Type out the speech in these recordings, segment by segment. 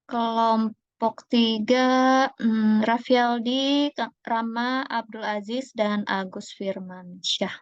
Kelompok 3, Raffialdi, Rama, Abdul Aziz, dan Agus Firmansyah.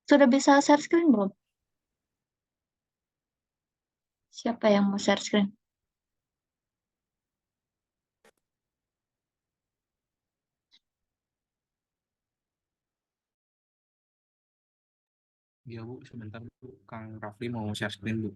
Sudah bisa share screen belum? Siapa yang mau share screen? Iya Bu, sebentar Bu. Kang Rafli mau share screen Bu.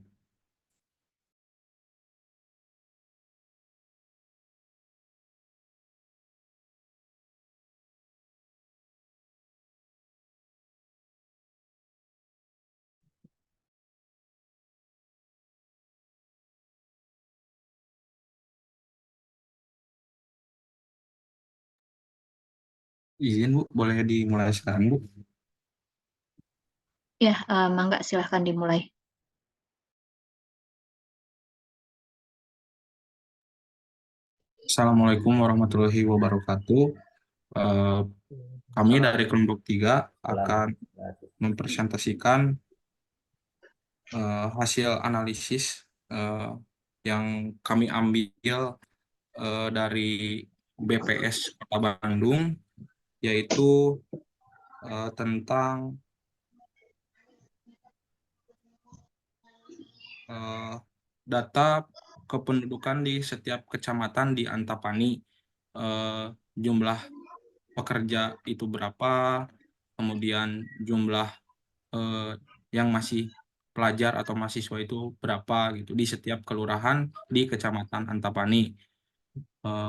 Izin Bu, boleh dimulai sekarang Bu. Ya, mangga silahkan dimulai. Assalamualaikum warahmatullahi wabarakatuh. Eh, Kami dari kelompok 3 akan mempresentasikan hasil analisis yang kami ambil dari BPS Kota Bandung, yaitu tentang data kependudukan di setiap kecamatan di Antapani. Jumlah pekerja itu berapa, kemudian jumlah yang masih pelajar atau mahasiswa itu berapa gitu di setiap kelurahan di Kecamatan Antapani.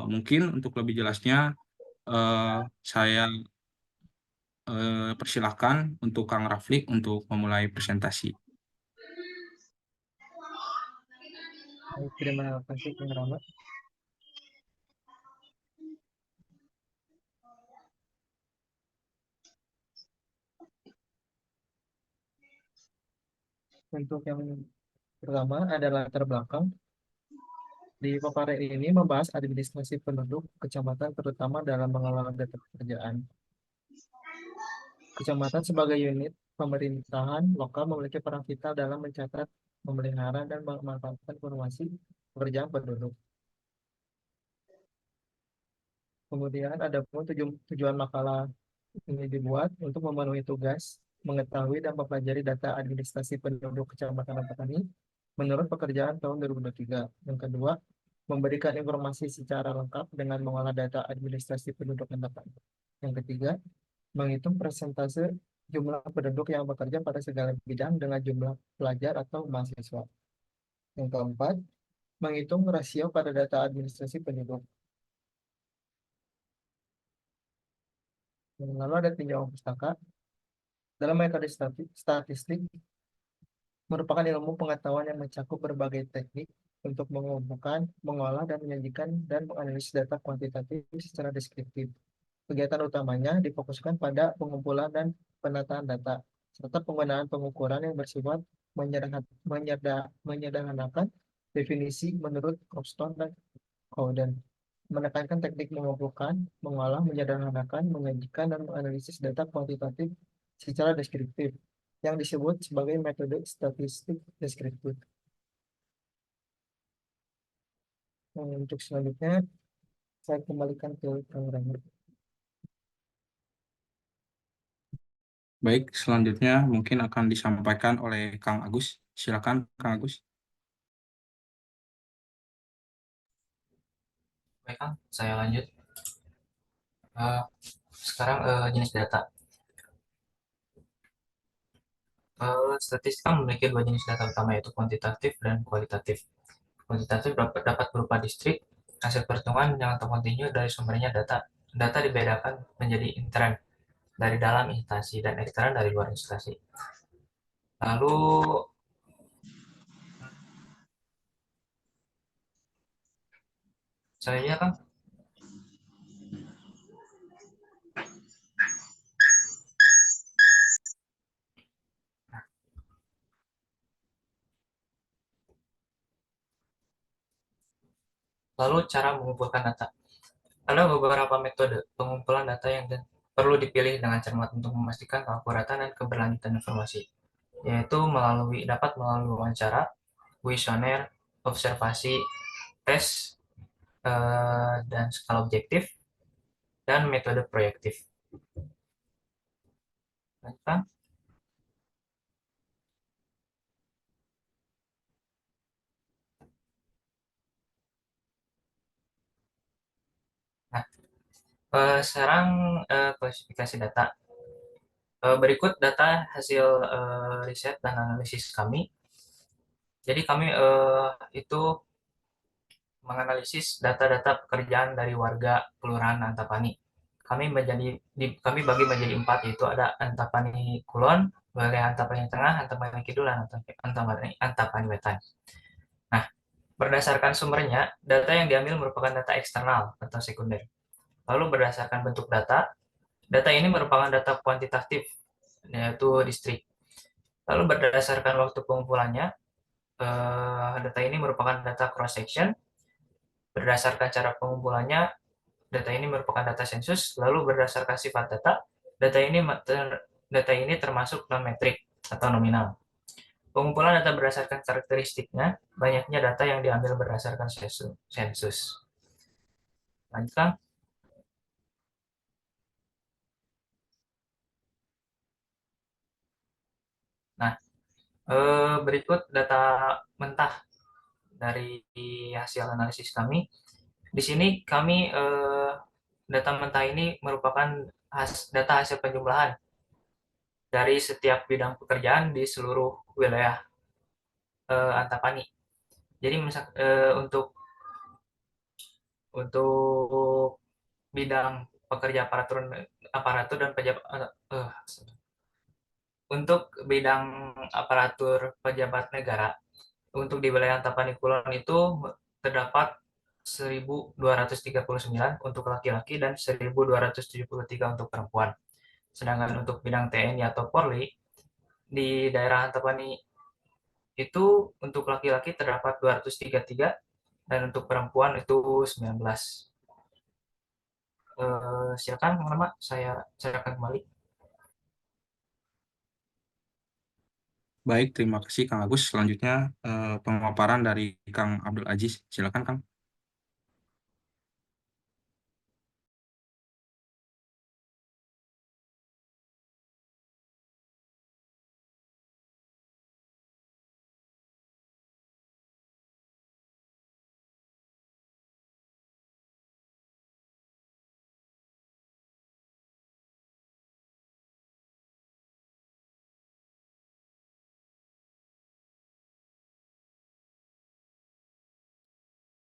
Mungkin untuk lebih jelasnya saya persilahkan untuk Kang Rafli untuk memulai presentasi. Terima kasih Kang Rama. Untuk yang pertama adalah latar belakang. Di paparan ini membahas administrasi penduduk kecamatan terutama dalam mengelola data pekerjaan. Kecamatan sebagai unit pemerintahan lokal memiliki peran vital dalam mencatat, memelihara, dan memanfaatkan informasi pekerjaan penduduk. Kemudian ada pun tujuan makalah ini dibuat untuk memenuhi tugas, mengetahui dan mempelajari data administrasi penduduk Kecamatan Antapani menurut pekerjaan tahun 2023. Yang kedua, memberikan informasi secara lengkap dengan mengolah data administrasi penduduk Antapani. Yang ketiga, menghitung persentase jumlah penduduk yang bekerja pada segala bidang dengan jumlah pelajar atau mahasiswa. Yang keempat, menghitung rasio pada data administrasi penduduk. Lalu ada tinjauan pustaka. Dalam metode statistik merupakan ilmu pengetahuan yang mencakup berbagai teknik untuk mengumpulkan, mengolah, dan menyajikan dan menganalisis data kuantitatif secara deskriptif. Kegiatan utamanya difokuskan pada pengumpulan dan penataan data, serta penggunaan pengukuran yang bersifat menyederhanakan definisi menurut Crompton dan Cowden, menekankan teknik mengumpulkan, mengolah, menyederhanakan, menyajikan, dan menganalisis data kuantitatif secara deskriptif, yang disebut sebagai metode statistik deskriptif. Untuk selanjutnya, saya kembalikan ke Kang Rama. Baik, selanjutnya mungkin akan disampaikan oleh Kang Agus. Silakan Kang Agus. Baik, Kang, saya lanjut. Sekarang jenis data. Statistika memiliki dua jenis data utama, yaitu kuantitatif dan kualitatif. Kuantitatif dapat berupa distrik, hasil perhitungan yang terkontinu dari sumbernya data data dibedakan menjadi intern dari dalam instansi dan ekstern dari luar instansi. Lalu selanjutnya kan lalu cara mengumpulkan data. Ada beberapa metode pengumpulan data yang perlu dipilih dengan cermat untuk memastikan keakuratan dan keberlanjutan informasi, yaitu dapat melalui wawancara, kuesioner, observasi, tes, dan skala objektif, dan metode proyektif. Lanjutkan. Nah, sekarang klasifikasi data. Berikut data hasil riset dan analisis kami. Jadi kami itu menganalisis data-data pekerjaan dari warga Kelurahan Antapani. Kami bagi menjadi 4, yaitu ada Antapani Kulon, wilayah Antapani Tengah, Antapani Kidul, dan Antapani Wetan. Nah, berdasarkan sumbernya, data yang diambil merupakan data eksternal atau sekunder. Lalu berdasarkan bentuk data, data ini merupakan data kuantitatif, yaitu distrik. Lalu berdasarkan waktu pengumpulannya, data ini merupakan data cross-section. Berdasarkan cara pengumpulannya, data ini merupakan data sensus. Lalu berdasarkan sifat data, data ini termasuk non-metrik atau nominal. Pengumpulan data berdasarkan karakteristiknya, banyaknya data yang diambil berdasarkan sensus. Lanjutkan. Nah, berikut data mentah dari hasil analisis kami. Di sini kami data mentah ini merupakan data hasil penjumlahan dari setiap bidang pekerjaan di seluruh wilayah Antapani. Jadi untuk bidang pekerja aparatur dan pejabat untuk bidang aparatur pejabat negara, untuk di wilayah Antapani Kulon itu terdapat 1.239 untuk laki-laki dan 1.273 untuk perempuan. Sedangkan untuk bidang TNI atau Polri, di daerah Antapani itu untuk laki-laki terdapat 233 dan untuk perempuan itu 19. Silakan Kang Rama, saya akan kembali. Baik, terima kasih Kang Agus. Selanjutnya pemaparan dari Kang Abdul Aziz. Silakan Kang.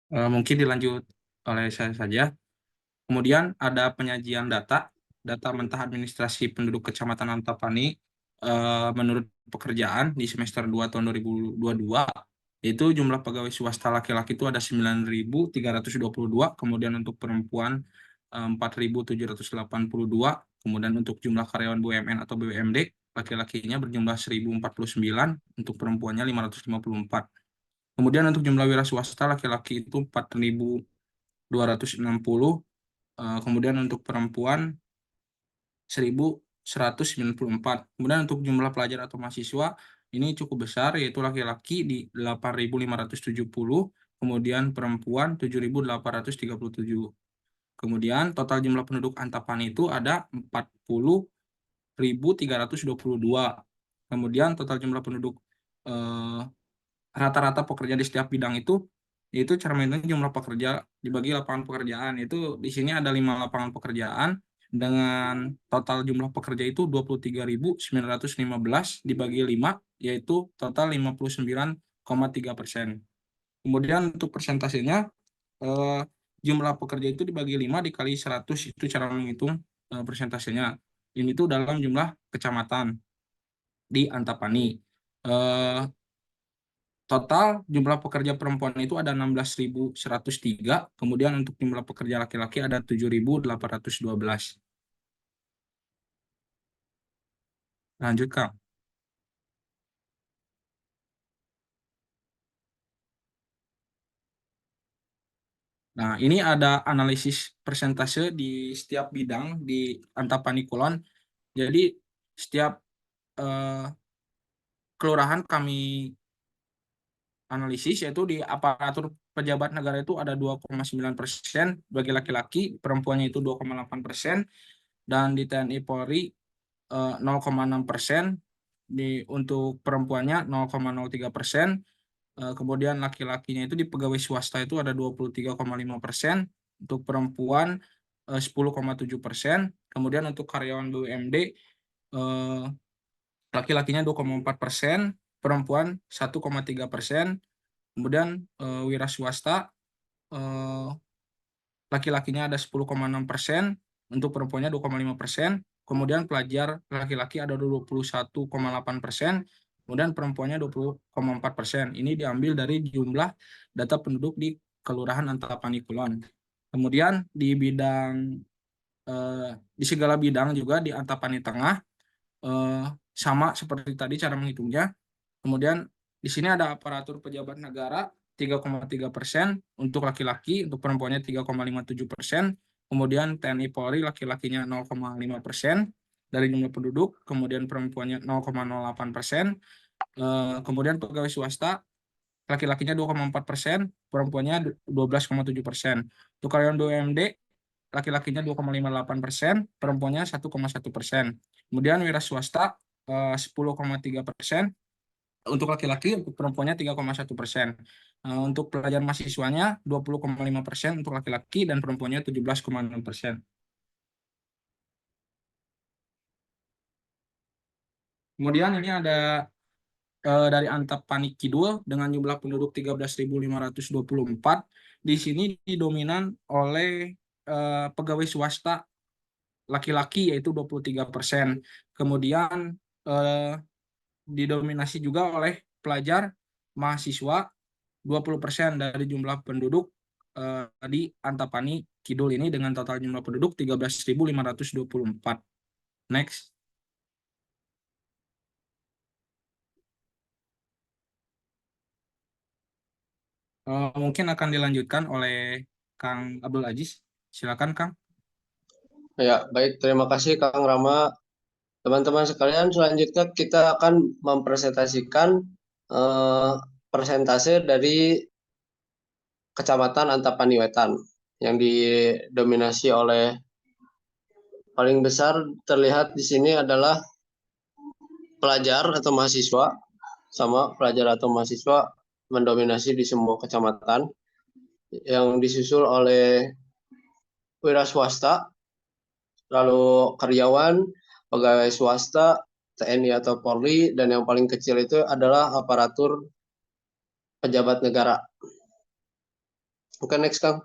Mungkin dilanjut oleh saya saja. Kemudian ada penyajian data mentah administrasi penduduk Kecamatan Antapani menurut pekerjaan di semester 2 tahun 2022, yaitu jumlah pegawai swasta laki-laki itu ada 9.322, kemudian untuk perempuan 4.782, kemudian untuk jumlah karyawan BUMN atau BUMD, laki-lakinya berjumlah 1.049, untuk perempuannya 554. Kemudian untuk jumlah wira swasta laki-laki itu 4.260, kemudian untuk perempuan 1.194. Kemudian untuk jumlah pelajar atau mahasiswa ini cukup besar, yaitu laki-laki di 8.570, kemudian perempuan 7.837. Kemudian total jumlah penduduk Antapani itu ada 40.322. Kemudian total jumlah penduduk rata-rata pekerja di setiap bidang itu, yaitu cara menghitung jumlah pekerja dibagi lapangan pekerjaan. Itu di sini ada 5 lapangan pekerjaan dengan total jumlah pekerja itu 23.915 dibagi 5, yaitu total 59,3%. Kemudian untuk persentasenya, jumlah pekerja itu dibagi 5 dikali 100, itu cara menghitung persentasenya. Ini tuh dalam jumlah kecamatan di Antapani. Total jumlah pekerja perempuan itu ada 16.103, kemudian untuk jumlah pekerja laki-laki ada 7.812. Lanjut, Kang. Nah, ini ada analisis persentase di setiap bidang di Antapani Kulon. Jadi, setiap kelurahan kami analisis, yaitu di aparatur pejabat negara itu ada 2,9% bagi laki-laki, perempuannya itu 2,8%, dan di TNI Polri 0,6%, untuk perempuannya 0,03%, kemudian laki-lakinya itu di pegawai swasta itu ada 23,5%, untuk perempuan 10,7%, kemudian untuk karyawan BUMD laki-lakinya 2,4%, perempuan 1,3%, kemudian wira swasta laki-lakinya ada 10,6%, untuk perempuannya 2,5%, kemudian pelajar laki-laki ada 21,8%, kemudian perempuannya 20,4%. Ini diambil dari jumlah data penduduk di Kelurahan Antapani Kulon. Kemudian di bidang di segala bidang juga di Antapani Tengah sama seperti tadi cara menghitungnya. Kemudian di sini ada aparatur pejabat negara 3,3% untuk laki-laki, untuk perempuannya 3,57%, kemudian TNI Polri laki-lakinya 0,5% dari jumlah penduduk, kemudian perempuannya 0,08%, kemudian pegawai swasta laki-lakinya 2,4%, perempuannya 12,7%. Untuk karyawan BUMD laki-lakinya 2,58%, perempuannya 1,1%. Kemudian wira swasta 10,3%, untuk laki-laki, untuk perempuannya 3,1%. Untuk pelajar mahasiswanya 20,5% untuk laki-laki dan perempuannya 17,6%. Kemudian ini ada dari Antapani Kidul dengan jumlah penduduk 13.524. Di sini didominan oleh pegawai swasta laki-laki yaitu 23%. Kemudian didominasi juga oleh pelajar mahasiswa 20% dari jumlah penduduk di Antapani Kidul ini dengan total jumlah penduduk 13.524. Next. Mungkin akan dilanjutkan oleh Kang Abdul Aziz. Silakan, Kang. Ya, baik. Terima kasih Kang Rama. Teman-teman sekalian, selanjutnya kita akan mempresentasikan persentase dari Kecamatan Antapani Wetan yang didominasi oleh paling besar terlihat di sini adalah pelajar atau mahasiswa, sama pelajar atau mahasiswa mendominasi di semua kecamatan, yang disusul oleh wira swasta, lalu karyawan, pegawai swasta, TNI atau Polri, dan yang paling kecil itu adalah aparatur pejabat negara. Oke, next, Kang.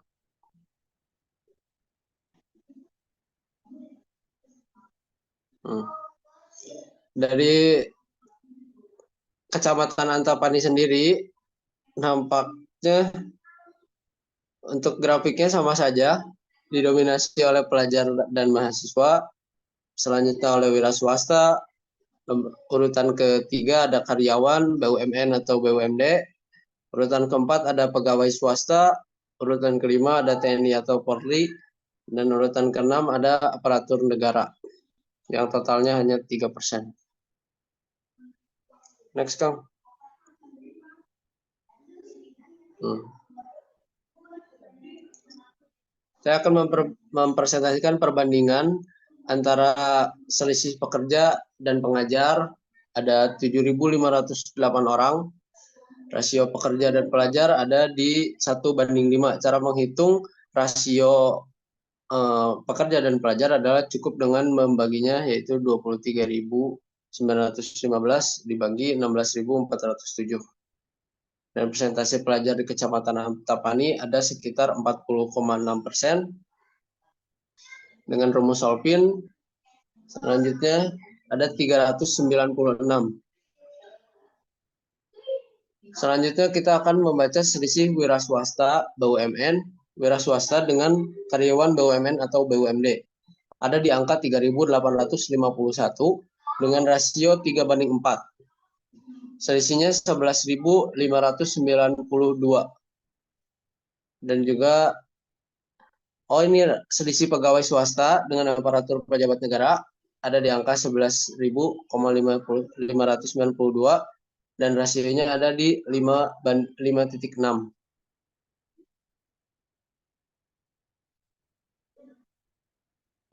Dari Kecamatan Antapani sendiri, nampaknya untuk grafiknya sama saja, didominasi oleh pelajar dan mahasiswa, selanjutnya oleh wira swasta, urutan ketiga ada karyawan, BUMN atau BUMD, urutan keempat ada pegawai swasta, urutan kelima ada TNI atau Polri, dan urutan keenam ada aparatur negara, yang totalnya hanya 3%. Next, Kang. Saya akan mempresentasikan perbandingan antara selisih pekerja dan pengajar. Ada 7.508 orang. Rasio pekerja dan pelajar ada di 1:5. Cara menghitung rasio pekerja dan pelajar adalah cukup dengan membaginya, yaitu 23.915 dibagi 16.407. Dan persentase pelajar di Kecamatan Antapani ada sekitar 40,6%. Dengan rumus Solvin, selanjutnya ada 396. Selanjutnya kita akan membaca selisih wira swasta BUMN, wira swasta dengan karyawan BUMN atau BUMD. Ada di angka 3.851 dengan rasio 3:4. Selisihnya 11.592. Dan juga ini selisih pegawai swasta dengan aparatur pejabat negara ada di angka 11.592 dan rasionya ada di 5:6.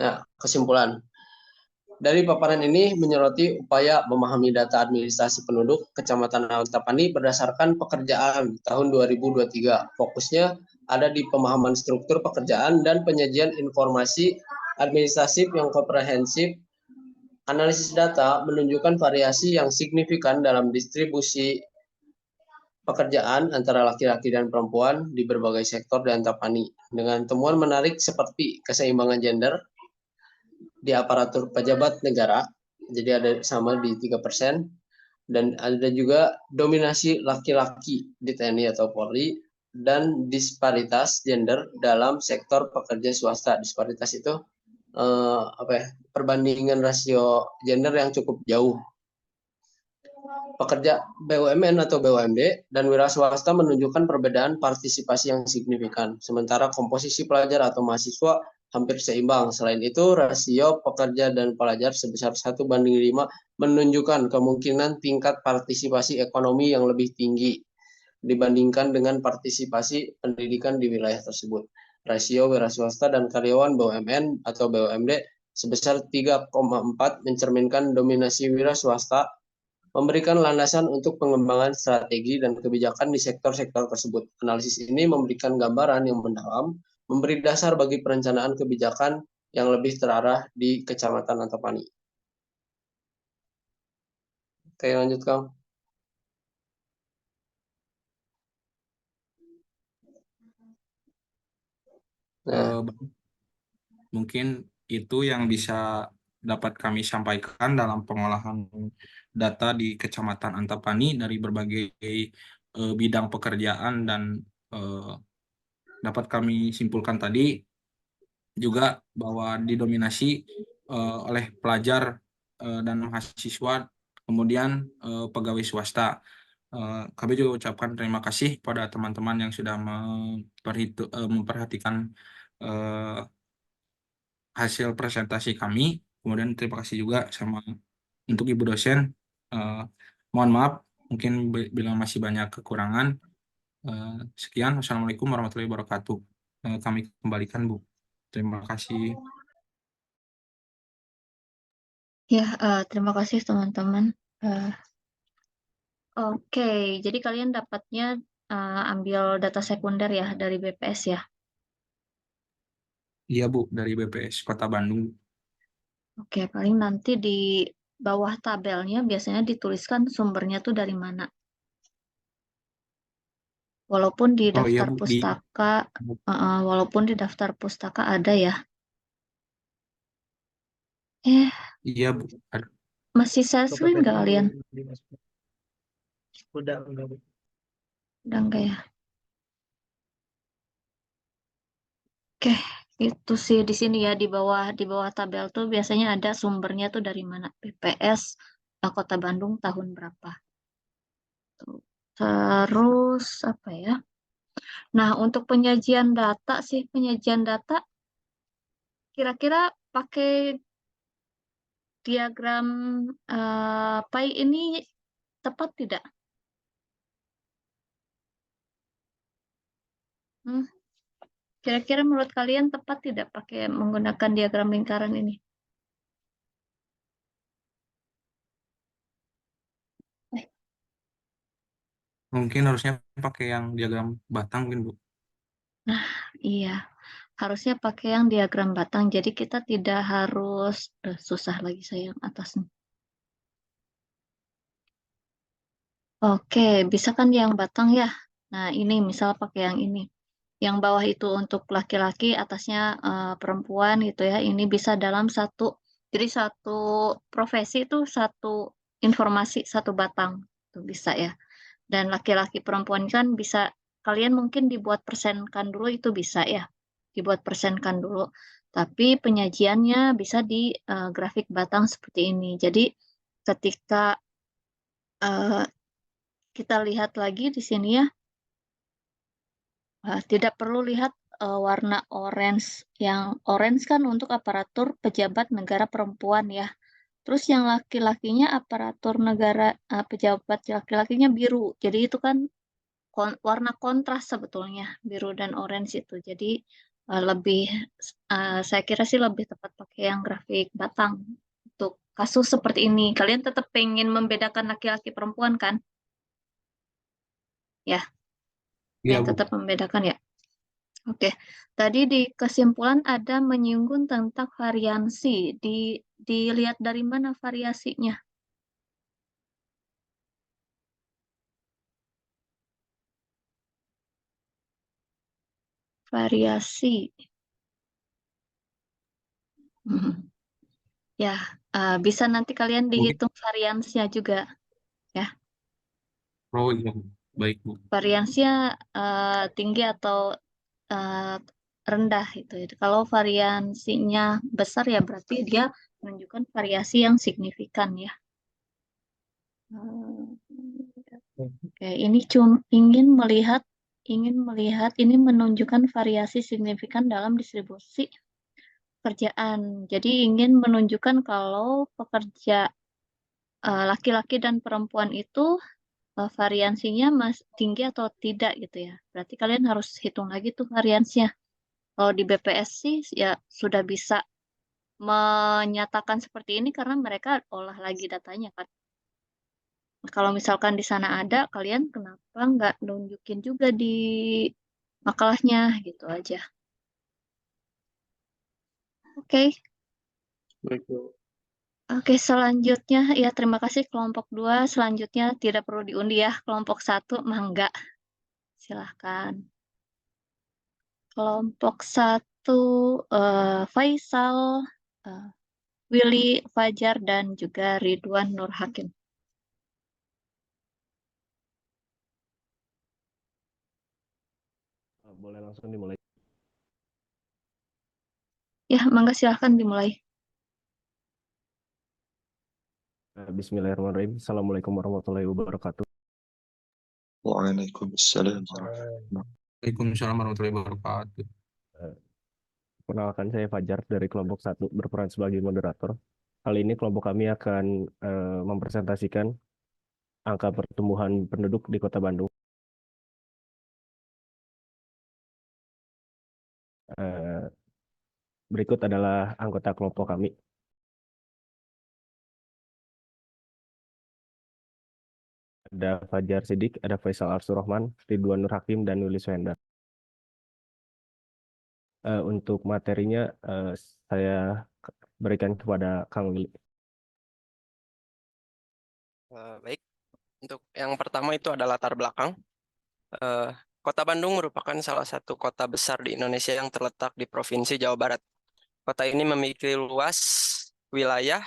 Nah, kesimpulan. Dari paparan ini menyoroti upaya memahami data administrasi penduduk Kecamatan Antapani berdasarkan pekerjaan tahun 2023. Fokusnya ada di pemahaman struktur pekerjaan dan penyajian informasi administratif yang komprehensif. Analisis data menunjukkan variasi yang signifikan dalam distribusi pekerjaan antara laki-laki dan perempuan di berbagai sektor di Antapani. Dengan temuan menarik seperti keseimbangan gender di aparatur pejabat negara, jadi ada sama di 3%, dan ada juga dominasi laki-laki di TNI atau Polri, dan disparitas gender dalam sektor pekerja swasta. Disparitas itu perbandingan rasio gender yang cukup jauh. Pekerja BUMN atau BUMD dan wira swasta menunjukkan perbedaan partisipasi yang signifikan, sementara komposisi pelajar atau mahasiswa hampir seimbang. Selain itu, rasio pekerja dan pelajar sebesar 1:5 menunjukkan kemungkinan tingkat partisipasi ekonomi yang lebih tinggi dibandingkan dengan partisipasi pendidikan di wilayah tersebut. Rasio wira swasta dan karyawan BUMN atau BUMD sebesar 3,4 mencerminkan dominasi wira swasta, memberikan landasan untuk pengembangan strategi dan kebijakan di sektor-sektor tersebut. Analisis ini memberikan gambaran yang mendalam, memberi dasar bagi perencanaan kebijakan yang lebih terarah di Kecamatan Antapani. Oke, lanjut Kang. Nah, Mungkin itu yang bisa dapat kami sampaikan dalam pengolahan data di Kecamatan Antapani dari berbagai bidang pekerjaan, dan dapat kami simpulkan tadi juga bahwa didominasi oleh pelajar dan mahasiswa, kemudian pegawai swasta. Kami juga ucapkan terima kasih pada teman-teman yang sudah memperhatikan hasil presentasi kami. Kemudian terima kasih juga untuk Ibu dosen. Mohon maaf mungkin bila masih banyak kekurangan. Sekian, wassalamualaikum warahmatullahi wabarakatuh. Kami kembalikan, Bu. Terima kasih. Ya, terima kasih teman-teman. Oke, jadi kalian dapatnya ambil data sekunder ya dari BPS ya. Iya, Bu, dari BPS Kota Bandung. Oke, paling nanti di bawah tabelnya biasanya dituliskan sumbernya tuh dari mana. Walaupun di Oh iya, daftar Bu, pustaka, walaupun di daftar pustaka ada ya. iya, Bu. Masih share screen nggak kalian? Udah, enggak. Udah enggak ya? Oke, itu sih di sini ya di bawah tabel tuh biasanya ada sumbernya tuh dari mana? BPS Kota Bandung tahun berapa? Tuh. Terus apa ya? Nah, untuk penyajian data sih, penyajian data kira-kira pakai diagram pie ini tepat tidak? Kira-kira menurut kalian tepat tidak pakai menggunakan diagram lingkaran ini? Mungkin harusnya pakai yang diagram batang, mungkin, Bu. Nah, iya. Harusnya pakai yang diagram batang. Jadi kita tidak harus susah lagi saya yang atasnya. Oke, bisa kan yang batang ya? Nah, ini misal pakai yang ini. Yang bawah itu untuk laki-laki, atasnya perempuan gitu ya. Ini bisa dalam satu, jadi satu profesi itu satu informasi, satu batang. Itu bisa ya. Dan laki-laki perempuan kan bisa, kalian mungkin dibuat persenkan dulu itu bisa ya. Dibuat persenkan dulu. Tapi penyajiannya bisa di grafik batang seperti ini. Jadi ketika eh, kita lihat lagi di sini ya, tidak perlu lihat warna orange. Yang orange kan untuk aparatur pejabat negara perempuan ya. Terus yang laki-lakinya aparatur negara pejabat laki-lakinya biru. Jadi itu kan warna kontras sebetulnya biru dan orange itu. Jadi lebih saya kira sih lebih tepat pakai yang grafik batang untuk kasus seperti ini. Kalian tetap pengen membedakan laki-laki perempuan kan? Ya, Iya, yang Bu. tetap membedakan ya. Oke, tadi di kesimpulan ada menyinggung tentang variansi. Dilihat dari mana variasinya? Variasi. Mhm. Ya, bisa nanti kalian Mungkin dihitung variansinya juga. Ya, pro iya, Bu. Baik, Bu. variansinya tinggi atau eh, rendah itu. Kalau variansinya besar ya berarti dia menunjukkan variasi yang signifikan ya. Oke, ini cuma ingin melihat ini menunjukkan variasi signifikan dalam distribusi pekerjaan. Jadi ingin menunjukkan kalau pekerja laki-laki dan perempuan itu variansinya tinggi atau tidak gitu ya. Berarti kalian harus hitung lagi tuh variansinya. Kalau di BPS sih ya sudah bisa menyatakan seperti ini karena mereka olah lagi datanya kan. Kalau misalkan di sana ada, kalian kenapa nggak nunjukin juga di makalahnya gitu aja. Oke, Baik, Bu. Oke, selanjutnya ya terima kasih kelompok 2. Selanjutnya tidak perlu diundi ya. Kelompok 1 mah enggak. Silahkan. Kelompok 1 Faisal, eh, Willy Fajar dan juga Ridwan Nur Hakim. Boleh langsung dimulai. Ya, mangga silahkan dimulai. Bismillahirrahmanirrahim. Assalamualaikum warahmatullahi wabarakatuh. Waalaikumsalam warahmatullahi Waalaikumsalam warahmatullahi wabarakatuh. Eh, Perkenalkan saya Fajar dari kelompok 1 berperan sebagai moderator. Kali ini kelompok kami akan mempresentasikan angka pertumbuhan penduduk di Kota Bandung. Berikut adalah anggota kelompok kami. Ada Fajar Sidik, ada Faisal Arsurahman, Ridwan Nur Hakim, dan Willy Swenda. Untuk materinya saya berikan kepada Kang Willy. Baik, untuk yang pertama itu adalah latar belakang. Kota Bandung merupakan salah satu kota besar di Indonesia yang terletak di Provinsi Jawa Barat. Kota ini memiliki luas wilayah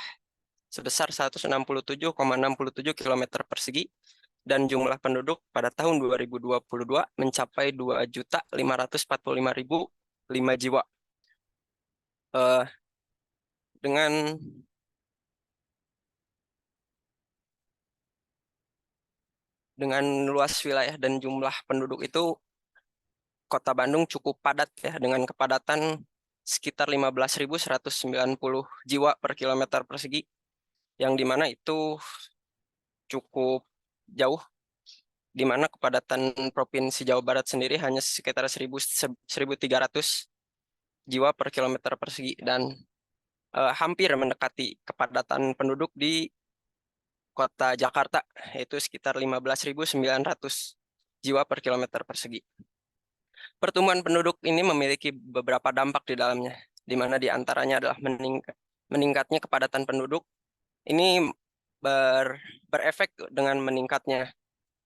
sebesar 167,67 km persegi dan jumlah penduduk pada tahun 2022 mencapai 2.545.005 jiwa. Dengan luas wilayah dan jumlah penduduk itu, Kota Bandung cukup padat ya, dengan kepadatan sekitar 15.190 jiwa per kilometer persegi, yang dimana itu cukup jauh, dimana kepadatan Provinsi Jawa Barat sendiri hanya sekitar 1.300 jiwa per kilometer persegi, dan hampir mendekati kepadatan penduduk di Kota Jakarta, yaitu sekitar 15.900 jiwa per kilometer persegi. Pertumbuhan penduduk ini memiliki beberapa dampak di dalamnya, di mana diantaranya adalah meningkatnya kepadatan penduduk. Ini berefek dengan meningkatnya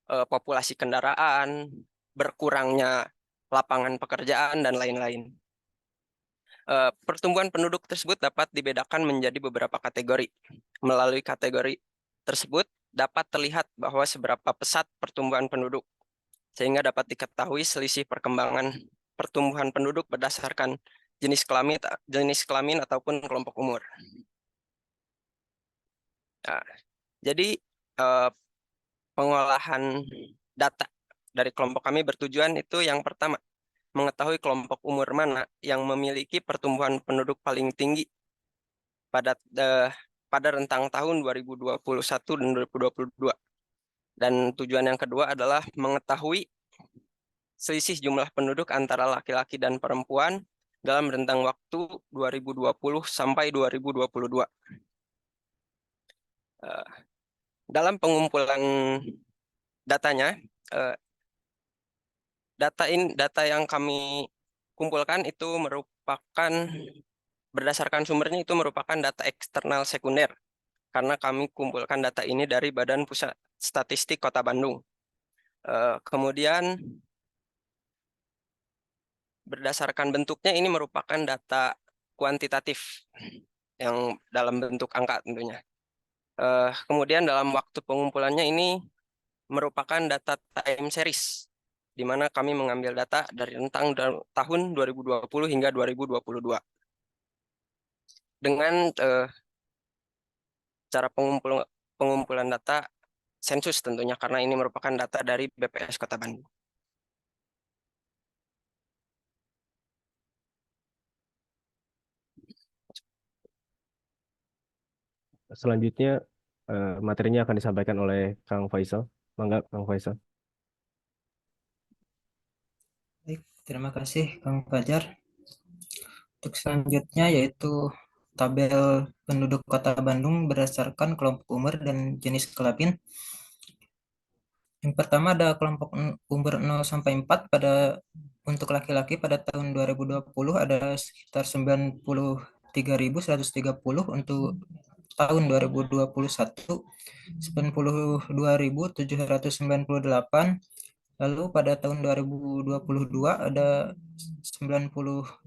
populasi kendaraan, berkurangnya lapangan pekerjaan, dan lain-lain. Pertumbuhan penduduk tersebut dapat dibedakan menjadi beberapa kategori. Melalui kategori tersebut dapat terlihat bahwa seberapa pesat pertumbuhan penduduk, sehingga dapat diketahui selisih perkembangan pertumbuhan penduduk berdasarkan jenis kelamin ataupun kelompok umur. Nah, jadi pengolahan data dari kelompok kami bertujuan itu yang pertama, mengetahui kelompok umur mana yang memiliki pertumbuhan penduduk paling tinggi pada rentang tahun 2021 dan 2022. Dan tujuan yang kedua adalah mengetahui selisih jumlah penduduk antara laki-laki dan perempuan dalam rentang waktu 2020 sampai 2022. Dalam pengumpulan datanya, data yang kami kumpulkan itu merupakan, berdasarkan sumbernya itu merupakan data eksternal sekunder, karena kami kumpulkan data ini dari Badan Pusat Statistik Kota Bandung. Kemudian berdasarkan bentuknya ini merupakan data kuantitatif yang dalam bentuk angka tentunya. Kemudian dalam waktu pengumpulannya ini merupakan data time series, di mana kami mengambil data dari rentang tahun 2020 hingga 2022. Dengan cara pengumpulan data sensus tentunya, karena ini merupakan data dari BPS Kota Bandung. Selanjutnya materinya akan disampaikan oleh Kang Faisal. Mangga, Kang Faisal. Baik, terima kasih Kang Fajar. Untuk selanjutnya yaitu tabel penduduk Kota Bandung berdasarkan kelompok umur dan jenis kelamin. Yang pertama ada kelompok umur 0 sampai 4 untuk laki-laki pada tahun 2020 ada sekitar 93.130, untuk tahun 2021 92.798. Lalu pada tahun 2022 ada 92.590.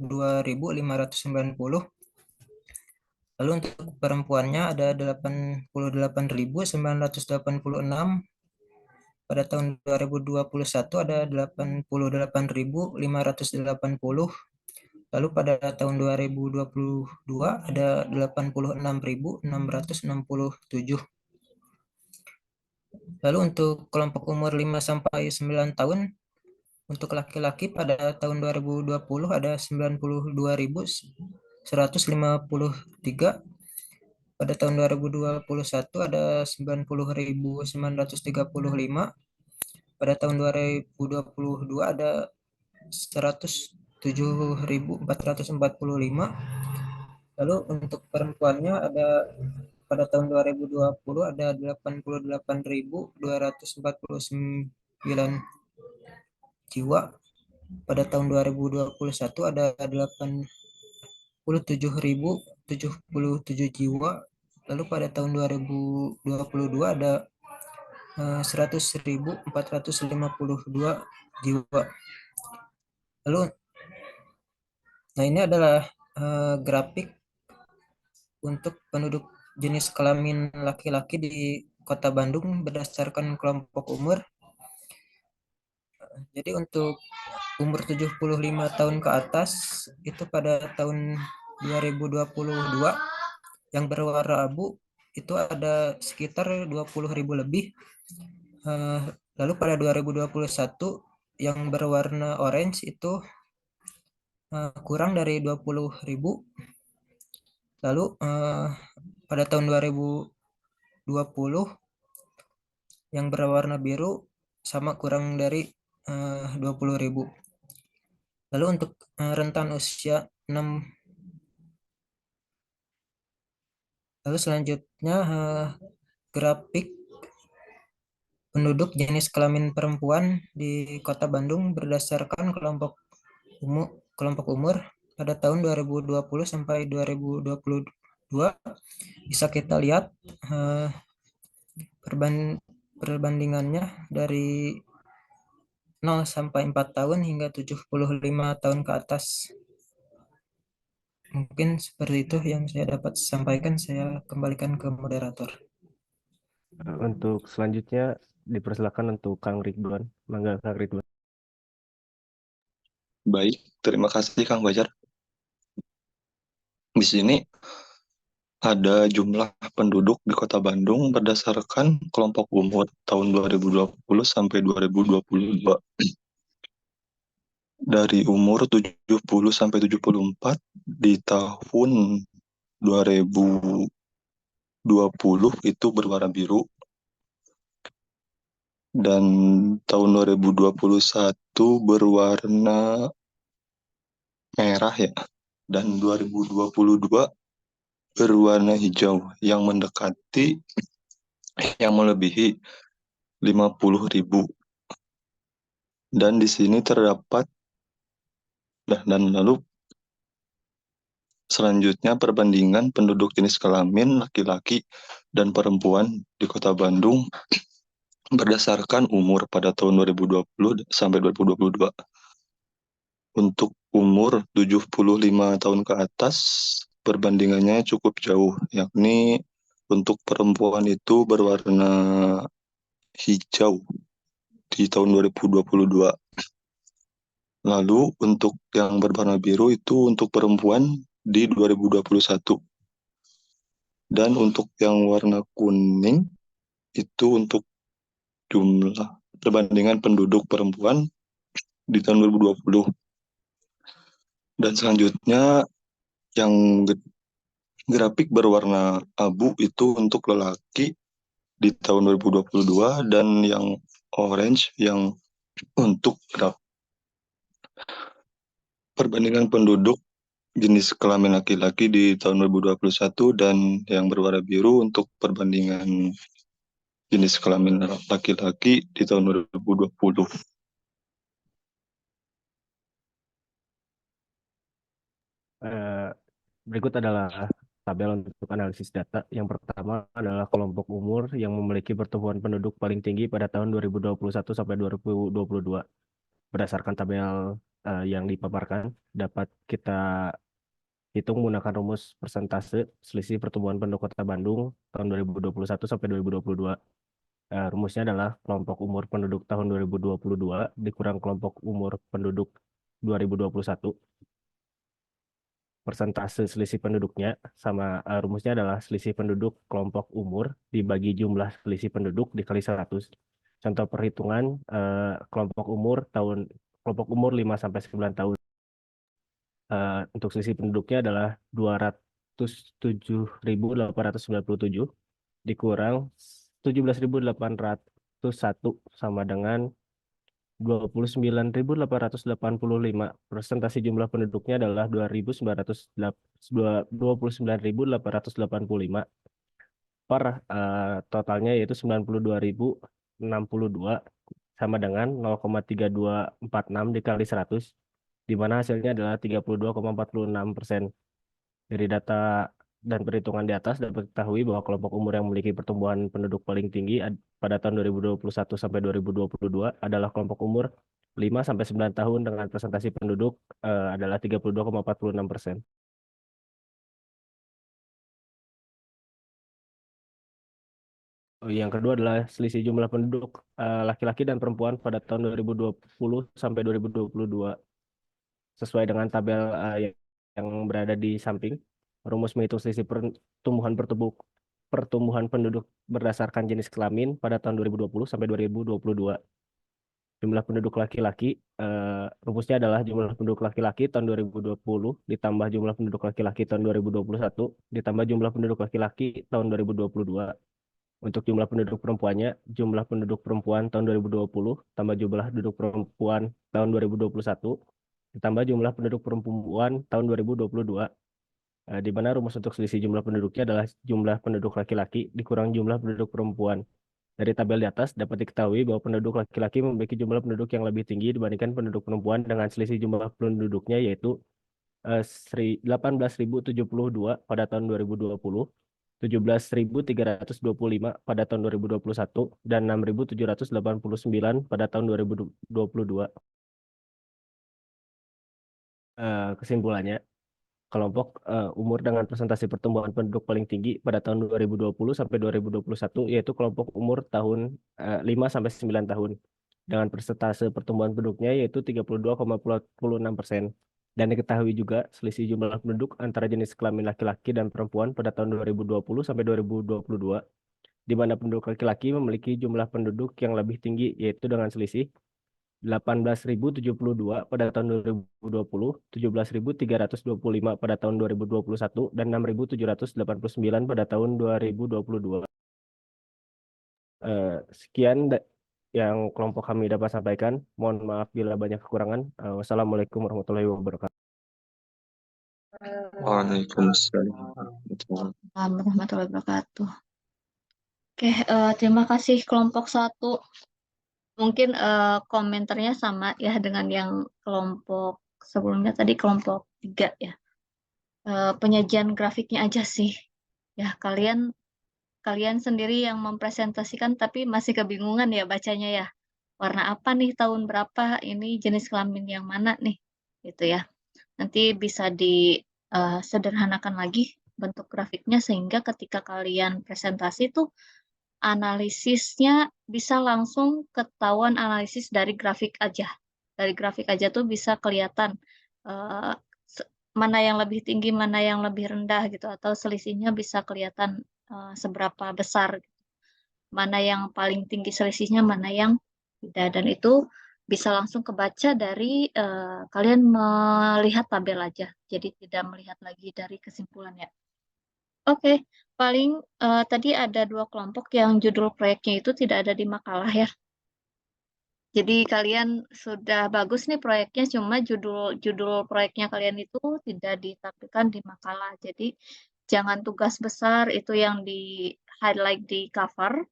Lalu untuk perempuannya ada 88.986. Pada tahun 2021 ada 88.580. Lalu pada tahun 2022 ada 86.667. Lalu untuk kelompok umur 5 sampai 9 tahun untuk laki-laki pada tahun 2020 ada 92.153. Pada tahun 2021 ada 90.935. Pada tahun 2022 ada 107.445. Lalu untuk perempuannya ada pada tahun 2020 ada 88.249 jiwa. Pada tahun 2021 ada 87.077 jiwa. Lalu pada tahun 2022 ada 100.452 jiwa. Lalu, nah ini adalah grafik untuk penduduk jenis kelamin laki-laki di Kota Bandung berdasarkan kelompok umur. Jadi untuk umur 75 tahun ke atas itu pada tahun 2022 yang berwarna abu itu ada sekitar 20.000 lebih. Lalu pada 2021 yang berwarna orange itu kurang dari 20.000. Lalu pada tahun 2020 yang berwarna biru sama kurang dari 20.000. Lalu untuk rentan usia 6. Lalu selanjutnya grafik penduduk jenis kelamin perempuan di Kota Bandung berdasarkan kelompok umur pada tahun 2020 sampai 2022. Bisa kita lihat perbandingannya dari 0 sampai 4 tahun hingga 75 tahun ke atas. Mungkin seperti itu yang saya dapat sampaikan. Saya kembalikan ke moderator. Untuk selanjutnya dipersilakan untuk Kang Ridwan. Mangga Kang Ridwan. Baik, terima kasih Kang Fajar. Di sini ada jumlah penduduk di Kota Bandung berdasarkan kelompok umur tahun 2020 sampai 2022. Dari umur 70 sampai 74 di tahun 2020 itu berwarna biru, dan tahun 2021 berwarna merah ya, dan 2022 berwarna hijau yang mendekati, yang melebihi 50.000. Dan di sini terdapat, dan lalu selanjutnya perbandingan penduduk jenis kelamin laki-laki dan perempuan di Kota Bandung berdasarkan umur pada tahun 2020 sampai 2022. Untuk umur 75 tahun ke atas, perbandingannya cukup jauh, yakni untuk perempuan itu berwarna hijau di tahun 2022. Lalu untuk yang berwarna biru itu untuk perempuan di 2021. Dan untuk yang warna kuning itu untuk jumlah perbandingan penduduk perempuan di tahun 2020. Dan selanjutnya yang grafik berwarna abu itu untuk lelaki di tahun 2022, dan yang orange yang untuk perbandingan penduduk jenis kelamin laki-laki di tahun 2021, dan yang berwarna biru untuk perbandingan jenis kelamin laki-laki di tahun 2020. Berikut adalah tabel untuk analisis data. Yang pertama adalah kelompok umur yang memiliki pertumbuhan penduduk paling tinggi pada tahun 2021 sampai 2022. Berdasarkan tabel yang dipaparkan, dapat kita hitung menggunakan rumus persentase selisih pertumbuhan penduduk Kota Bandung tahun 2021 sampai 2022. Rumusnya adalah kelompok umur penduduk tahun 2022 dikurang kelompok umur penduduk 2021. Persentase selisih penduduknya sama rumusnya adalah selisih penduduk kelompok umur dibagi jumlah selisih penduduk dikali 100. Contoh perhitungan kelompok umur 5 sampai 9 tahun. Untuk selisih penduduknya adalah 207.897 dikurang 17.801 sama dengan 29.885. Persentase jumlah penduduknya adalah 29.885 per totalnya yaitu 92.062 sama dengan 0,3246 dikali 100, di mana hasilnya adalah 32,46%. Dari data dan perhitungan di atas dapat diketahui bahwa kelompok umur yang memiliki pertumbuhan penduduk paling tinggi pada tahun 2021 sampai 2022 adalah kelompok umur 5 sampai 9 tahun dengan presentasi penduduk adalah 32,46%. Yang kedua adalah selisih jumlah penduduk laki-laki dan perempuan pada tahun 2020 sampai 2022. Sesuai dengan tabel yang berada di samping, rumus menghitung selisih pertumbuhan penduduk berdasarkan jenis kelamin pada tahun 2020 sampai 2022. Jumlah penduduk laki-laki, rumusnya adalah jumlah penduduk laki-laki tahun 2020 ditambah jumlah penduduk laki-laki tahun 2021 ditambah jumlah penduduk laki-laki tahun 2022. Untuk jumlah penduduk perempuannya, jumlah penduduk perempuan tahun 2020 tambah jumlah penduduk perempuan tahun 2021 ditambah jumlah penduduk perempuan tahun 2022, di mana rumus untuk selisih jumlah penduduknya adalah jumlah penduduk laki-laki dikurang jumlah penduduk perempuan. Dari tabel di atas dapat diketahui bahwa penduduk laki-laki memiliki jumlah penduduk yang lebih tinggi dibandingkan penduduk perempuan dengan selisih jumlah penduduknya yaitu 18.072 pada tahun 2020 17.325 pada tahun 2021 dan 6.789 pada tahun 2022. Kesimpulannya, kelompok umur dengan presentasi pertumbuhan penduduk paling tinggi pada tahun 2020 sampai 2021 yaitu kelompok umur tahun 5 sampai 9 tahun dengan persentase pertumbuhan penduduknya yaitu 32,46%. Dan diketahui juga selisih jumlah penduduk antara jenis kelamin laki-laki dan perempuan pada tahun 2020 sampai 2022 di mana penduduk laki-laki memiliki jumlah penduduk yang lebih tinggi yaitu dengan selisih 18.072 pada tahun 2020, 17.325 pada tahun 2021, dan 6.789 pada tahun 2022. Sekian yang kelompok kami dapat sampaikan. Mohon maaf bila banyak kekurangan. Wassalamualaikum warahmatullahi wabarakatuh. Waalaikumsalam. Warahmatullahi wabarakatuh. Oke, terima kasih kelompok 1. Mungkin komentarnya sama ya dengan yang kelompok sebelumnya tadi, kelompok 3 ya. Penyajian grafiknya aja sih. Ya, kalian sendiri yang mempresentasikan tapi masih kebingungan ya bacanya ya. Warna apa nih, tahun berapa, ini jenis kelamin yang mana nih, gitu ya. Nanti bisa disederhanakan lagi bentuk grafiknya sehingga ketika kalian presentasi tuh analisisnya bisa langsung ketahuan analisis dari grafik aja. Dari grafik aja tuh bisa kelihatan mana yang lebih tinggi, mana yang lebih rendah gitu, atau selisihnya bisa kelihatan seberapa besar. Mana yang paling tinggi selisihnya, mana yang tidak. Dan itu bisa langsung kebaca dari kalian melihat tabel aja. Jadi tidak melihat lagi dari kesimpulan ya. Oke, paling tadi ada 2 kelompok yang judul proyeknya itu tidak ada di makalah ya. Jadi kalian sudah bagus nih proyeknya, cuma judul proyeknya kalian itu tidak ditampilkan di makalah. Jadi jangan tugas besar itu yang di highlight di cover,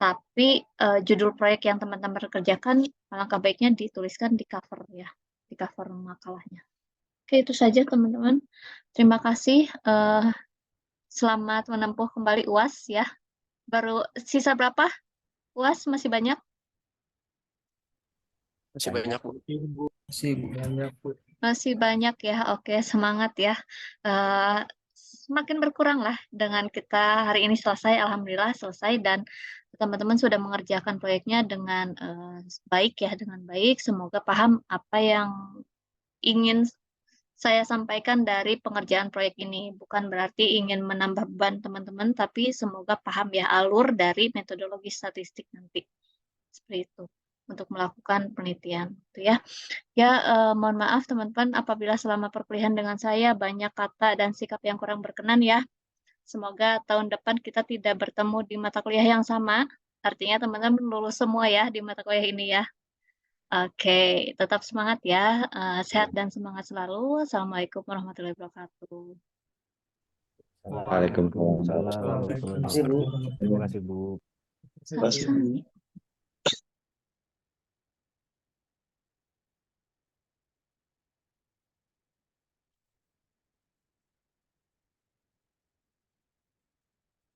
tapi judul proyek yang teman-teman kerjakan alangkah baiknya dituliskan di cover ya, di cover makalahnya. Oke, itu saja teman-teman. Terima kasih. Selamat menempuh kembali UAS ya. Baru sisa berapa? UAS masih banyak? Masih banyak, Bu. Masih banyak ya. Oke, semangat ya. Semakin berkurang lah dengan kita hari ini selesai. Alhamdulillah selesai dan teman-teman sudah mengerjakan proyeknya dengan baik ya, dengan baik. Semoga paham apa yang ingin saya sampaikan dari pengerjaan proyek ini. Bukan berarti ingin menambah beban teman-teman, tapi semoga paham ya alur dari metodologi statistik nanti. Seperti itu untuk melakukan penelitian gitu ya. Ya, mohon maaf teman-teman apabila selama perkuliahan dengan saya banyak kata dan sikap yang kurang berkenan ya. Semoga tahun depan kita tidak bertemu di mata kuliah yang sama. Artinya teman-teman lulus semua ya di mata kuliah ini ya. Oke, tetap semangat ya. Sehat dan semangat selalu. Assalamualaikum warahmatullahi wabarakatuh. Waalaikumsalam warahmatullahi wabarakatuh. Terima kasih, Bu. Sama-sama.